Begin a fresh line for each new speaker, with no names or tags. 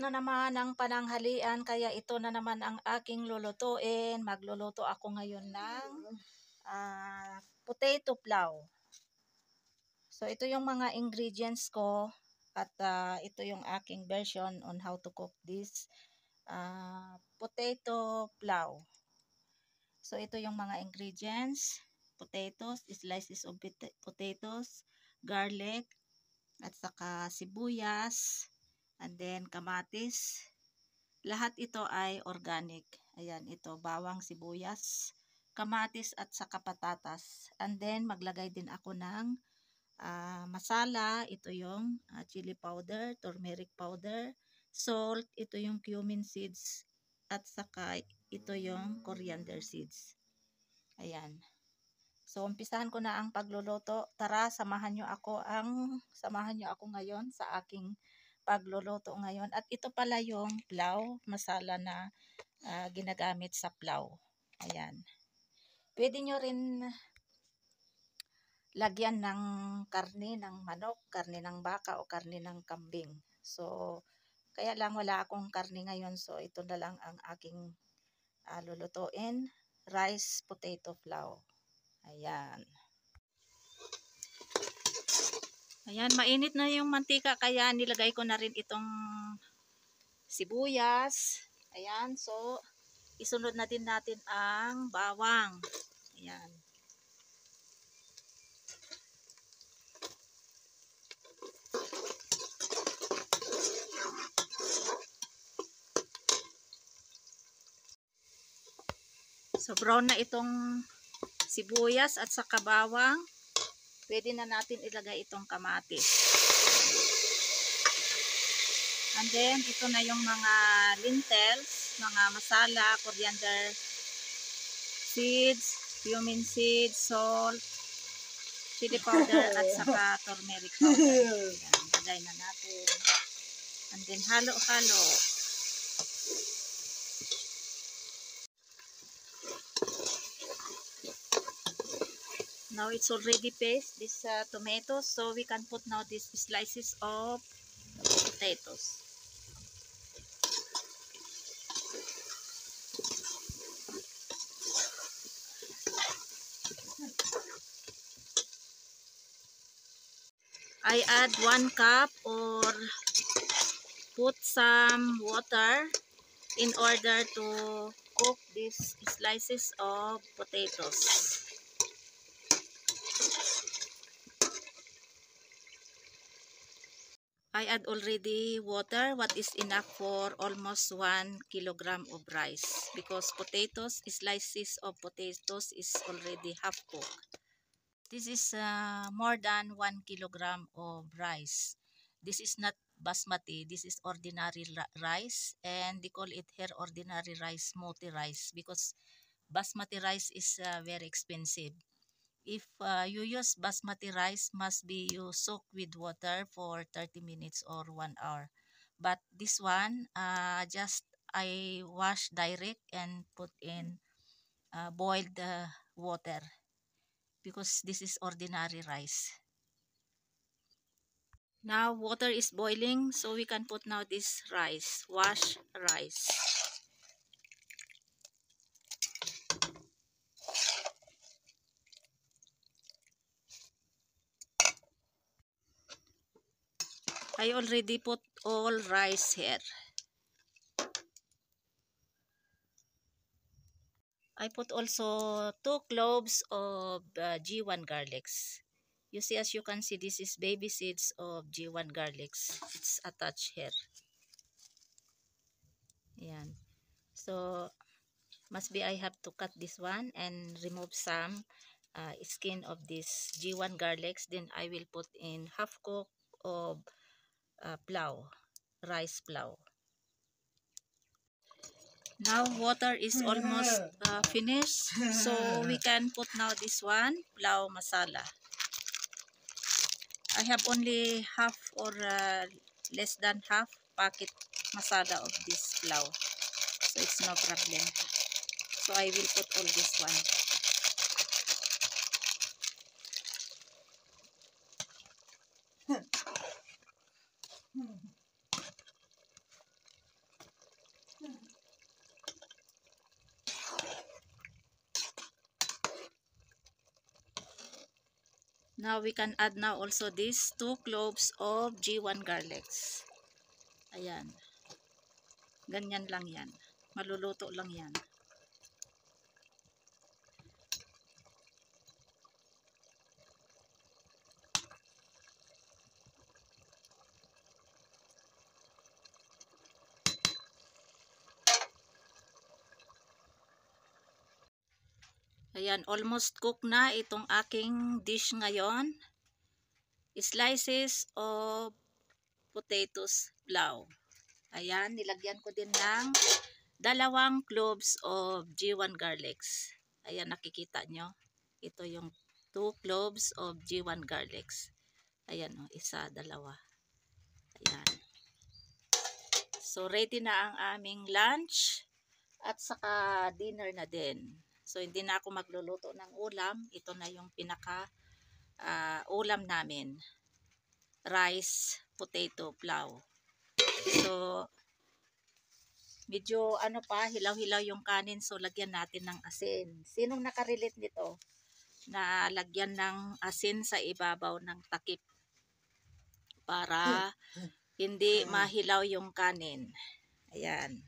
na naman ang pananghalian, kaya ito na naman ang aking lulutuin. Magluluto ako ngayon ng potato pulaw. So ito yung mga ingredients ko at ito yung aking version on how to cook this potato pulaw. So ito yung mga ingredients: potatoes, slices of potatoes, garlic, at saka sibuyas, and then kamatis. Lahat ito ay organic. Ayan, ito bawang, sibuyas, kamatis at saka patatas. And then maglagay din ako ng masala. Ito yung chili powder, turmeric powder, salt, ito yung cumin seeds, at saka ito yung coriander seeds. Ayan. So umpisahan ko na ang pagluluto. Tara, samahan nyo ako ngayon sa aking pagluluto ngayon. At ito pala yung pulaw, masala na ginagamit sa pulaw. Ayan. Pwede nyo rin lagyan ng karne ng manok, karne ng baka, o karne ng kambing. So, kaya lang wala akong karne ngayon. So, ito na lang ang aking lulutuin. Rice potato pulaw. Ayan. Ayan, mainit na yung mantika, kaya nilagay ko na rin itong sibuyas. Ayan, so isunod na din natin ang bawang. Ayan. So brown na itong sibuyas at saka bawang. Pwede na natin ilagay itong kamatis. And then ito na yung mga lentils, mga masala, coriander seeds, cumin seeds, salt, chili powder, at saka turmeric powder. Ayan, lagay na natin. And then halo-halo. Now it's already paste, this tomatoes, so we can put now these slices of potatoes. I add 1 cup or put some water in order to cook these slices of potatoes. I add already water, what is enough for almost 1 kilogram of rice, because potatoes, slices of potatoes is already half cooked. This is more than 1 kilogram of rice. This is not basmati, this is ordinary rice, and they call it here ordinary rice, multi rice, because basmati rice is very expensive. If you use basmati rice, must be you soak with water for 30 minutes or 1 hour. But this one, just I wash direct and put in boiled water, because this is ordinary rice. Now water is boiling, so we can put now this rice, wash rice. I already put all rice here. I put also 2 cloves of G1 garlics. You see, as you can see, this is baby seeds of G1 garlics. It's attached here. Ayan. So, must be I have to cut this one and remove some skin of this G1 garlics. Then I will put in half cup of pulaw, rice pulaw. Now water is almost finished, so we can put now this one, pulaw masala. I have only half or less than half packet masala of this pulaw, so it's no problem. So I will put all this one. Now we can add now also these 2 cloves of G1 garlics. Ayan. Ganyan lang yan. Maluluto lang yan. Ayan, almost cook na itong aking dish ngayon. Slices of potatoes pulaw. Ayan, nilagyan ko din ng 2 cloves of G1 garlics. Ayan, nakikita nyo. Ito yung 2 cloves of G1 garlics. Ayan, isa, dalawa. Ayan. So, ready na ang aming lunch at saka dinner na din. So, hindi na ako magluluto ng ulam. Ito na yung pinaka ulam namin. Rice, potato, pulaw. So, medyo ano pa, hilaw-hilaw yung kanin. So, lagyan natin ng asin. Sinong nakarelate nito? Na lagyan ng asin sa ibabaw ng takip para hindi mahilaw yung kanin. Ayan.